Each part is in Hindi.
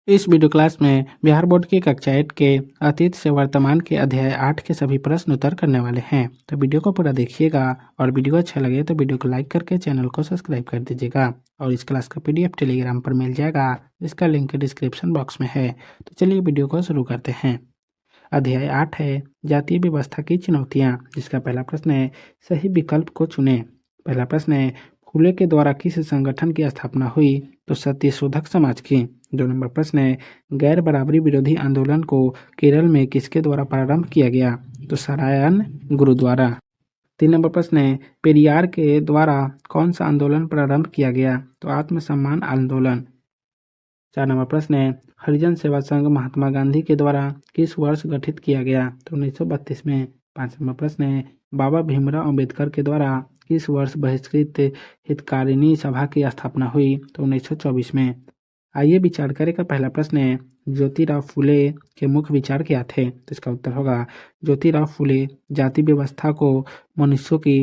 इस वीडियो क्लास में बिहार बोर्ड की कक्षा 8 के अतीत से वर्तमान के अध्याय 8 के सभी प्रश्न उत्तर करने वाले हैं। तो वीडियो को पूरा देखिएगा और वीडियो अच्छा लगे तो वीडियो को लाइक करके चैनल को सब्सक्राइब कर दीजिएगा। और इस क्लास का PDF टेलीग्राम पर मिल जाएगा, इसका लिंक डिस्क्रिप्शन बॉक्स में है। तो चलिए वीडियो को शुरू करते हैं। अध्याय 8 है जातीय व्यवस्था की चुनौतियाँ, जिसका पहला प्रश्न है सही विकल्प को चुनें। पहला प्रश्न है फूले के द्वारा किस संगठन की स्थापना हुई? तो सत्यशोधक समाज की। 2 नंबर प्रश्न है गैर बराबरी विरोधी आंदोलन को केरल में किसके द्वारा प्रारंभ किया गया? तो सरायन गुरु द्वारा। 3 नंबर प्रश्न है पेरियार के द्वारा कौन सा आंदोलन प्रारंभ किया गया? तो आत्मसम्मान आंदोलन। 4 नंबर प्रश्न है हरिजन सेवा संघ महात्मा गांधी के द्वारा किस वर्ष गठित किया गया? तो 1932 में। 5 नंबर प्रश्न है बाबा भीमराव अंबेडकर के द्वारा किस वर्ष बहिष्कृत हितकारिणी सभा की स्थापना हुई? तो 1924 में। आइए विचार करें का पहला प्रश्न है ज्योतिराव फुले के मुख्य विचार क्या थे? तो इसका उत्तर होगा ज्योतिराव फुले जाति व्यवस्था को मनुष्यों की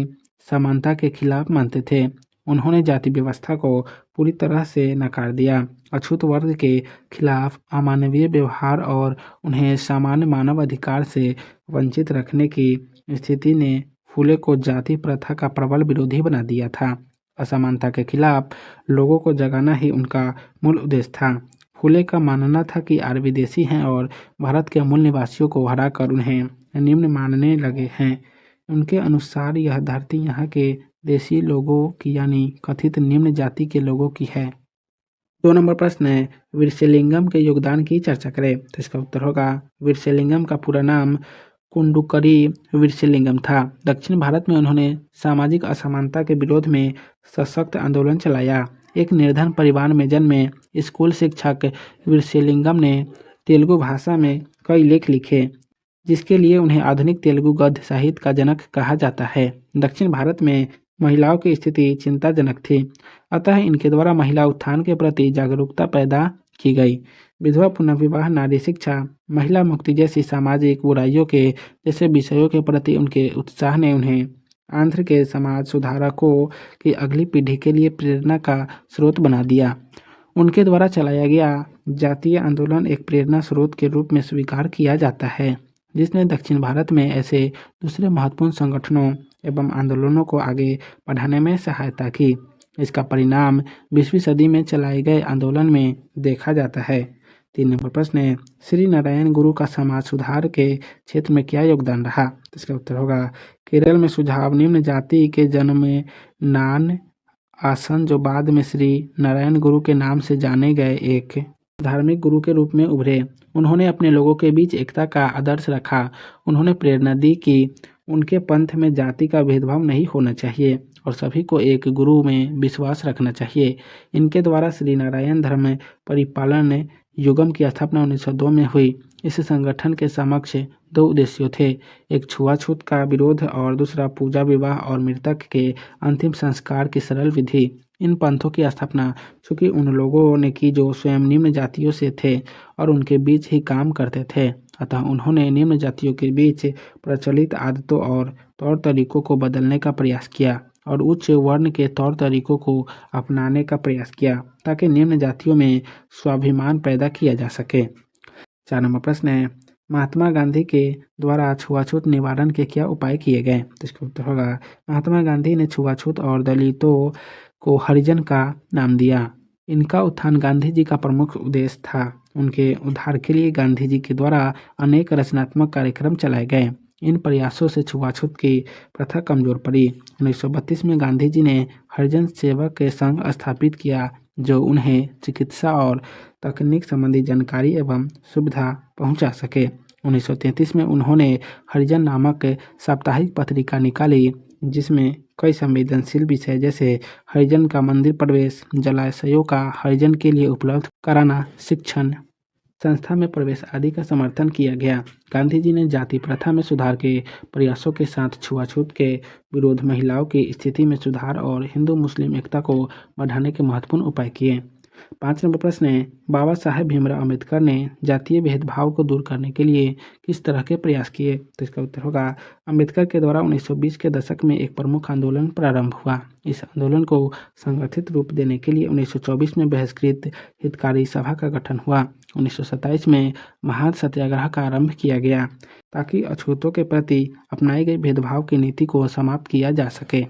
समानता के खिलाफ मानते थे। उन्होंने जाति व्यवस्था को पूरी तरह से नकार दिया। अछूत वर्ग के खिलाफ अमानवीय व्यवहार और उन्हें सामान्य मानव अधिकार से वंचित रखने की स्थिति ने फुले को जाति प्रथा का प्रबल विरोधी बना दिया था। असमानता के खिलाफ लोगों को जगाना ही उनका मूल उद्देश्य था। फुले का मानना था कि आर्य विदेशी हैं और भारत के मूल निवासियों को हराकर उन्हें निम्न मानने लगे हैं। उनके अनुसार यह धरती यहाँ के देशी लोगों की यानी कथित निम्न जाति के लोगों की है। 2 नंबर प्रश्न है वीरसेलिंगम के योगदान की चर्चा करें। तो इसका उत्तर होगा वीरसेलिंगम का पूरा नाम कुंडुकरी वीरसेलिंगम था। दक्षिण भारत में उन्होंने सामाजिक असमानता के विरोध में सशक्त आंदोलन चलाया। एक निर्धन परिवार में जन्मे स्कूल शिक्षक वीरसेलिंगम ने तेलुगु भाषा में कई लेख लिखे, जिसके लिए उन्हें आधुनिक तेलुगु गद्य साहित्य का जनक कहा जाता है। दक्षिण भारत में महिलाओं की स्थिति चिंताजनक थी, अतः इनके द्वारा महिला उत्थान के प्रति जागरूकता पैदा की गई। विधवा पुनर्विवाह, नारी शिक्षा, महिला मुक्ति जैसी सामाजिक बुराइयों के जैसे विषयों के प्रति उनके उत्साह ने उन्हें आंध्र के समाज सुधारकों की अगली पीढ़ी के लिए प्रेरणा का स्रोत बना दिया। उनके द्वारा चलाया गया जातीय आंदोलन एक प्रेरणा स्रोत के रूप में स्वीकार किया जाता है, जिसने दक्षिण भारत में ऐसे दूसरे महत्वपूर्ण संगठनों एवं आंदोलनों को आगे बढ़ाने में सहायता की। इसका परिणाम 20वीं सदी में चलाए गए आंदोलन में देखा जाता है। 3 नंबर प्रश्न है श्री नारायण गुरु का समाज सुधार के क्षेत्र में क्या योगदान रहा? तो इसका उत्तर होगा केरल में सुझाव निम्न जाति के जन्म में नान आसन, जो बाद में श्री नारायण गुरु के नाम से जाने गए, एक धार्मिक गुरु के रूप में उभरे। उन्होंने अपने लोगों के बीच एकता का आदर्श रखा। उन्होंने प्रेरणा दी कि उनके पंथ में जाति का भेदभाव नहीं होना चाहिए और सभी को एक गुरु में विश्वास रखना चाहिए। इनके द्वारा श्री नारायण धर्म परिपालन युगम की स्थापना 1902 में हुई। इस संगठन के समक्ष 2 उद्देश्य थे, एक छुआछूत का विरोध और दूसरा पूजा, विवाह और मृतक के अंतिम संस्कार की सरल विधि। इन पंथों की स्थापना चूंकि उन लोगों ने की जो स्वयं निम्न जातियों से थे और उनके बीच ही काम करते थे, अतः उन्होंने निम्न जातियों के बीच प्रचलित आदतों और तौर तरीकों को बदलने का प्रयास किया और उच्च वर्ण के तौर तरीकों को अपनाने का प्रयास किया ताकि निम्न जातियों में स्वाभिमान पैदा किया जा सके। 4 नंबर प्रश्न है महात्मा गांधी के द्वारा छुआछूत निवारण के क्या उपाय किए गए? तो इसका उत्तर होगा महात्मा गांधी ने छुआछूत और दलितों को हरिजन का नाम दिया। इनका उत्थान गांधी जी का प्रमुख उद्देश्य था। उनके उद्धार के लिए गांधी जी के द्वारा अनेक रचनात्मक कार्यक्रम चलाए गए। इन प्रयासों से छुआछूत की प्रथा कमजोर पड़ी। 1932 में गांधी जी ने हरिजन सेवक संघ स्थापित किया, जो उन्हें चिकित्सा और तकनीक संबंधी जानकारी एवं सुविधा पहुंचा सके। 1933 में उन्होंने हरिजन नामक साप्ताहिक पत्रिका निकाली, जिसमें कई संवेदनशील विषय जैसे हरिजन का मंदिर प्रवेश, जलाशयों का हरिजन के लिए उपलब्ध कराना, शिक्षण संस्था में प्रवेश आदि का समर्थन किया गया। गांधी जी ने जाति प्रथा में सुधार के प्रयासों के साथ छुआछूत के विरोध, महिलाओं की स्थिति में सुधार और हिंदू मुस्लिम एकता को बढ़ाने के महत्वपूर्ण उपाय किए। 5 नंबर प्रश्न है, बाबा साहेब भीमराव अम्बेडकर ने जातीय भेदभाव को दूर करने के लिए किस तरह के प्रयास किए? तो इसका उत्तर होगा अम्बेडकर के द्वारा 1920 के दशक में एक प्रमुख आंदोलन प्रारंभ हुआ। इस आंदोलन को संगठित रूप देने के लिए 1924 में बहिष्कृत हितकारी सभा का गठन हुआ। 1927 में महान सत्याग्रह का आरंभ किया गया ताकि अछूतों के प्रति अपनाई गई भेदभाव की नीति को समाप्त किया जा सके।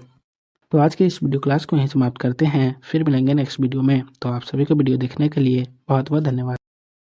तो आज के इस वीडियो क्लास को यहीं समाप्त करते हैं, फिर मिलेंगे नेक्स्ट वीडियो में। तो आप सभी को वीडियो देखने के लिए बहुत बहुत धन्यवाद।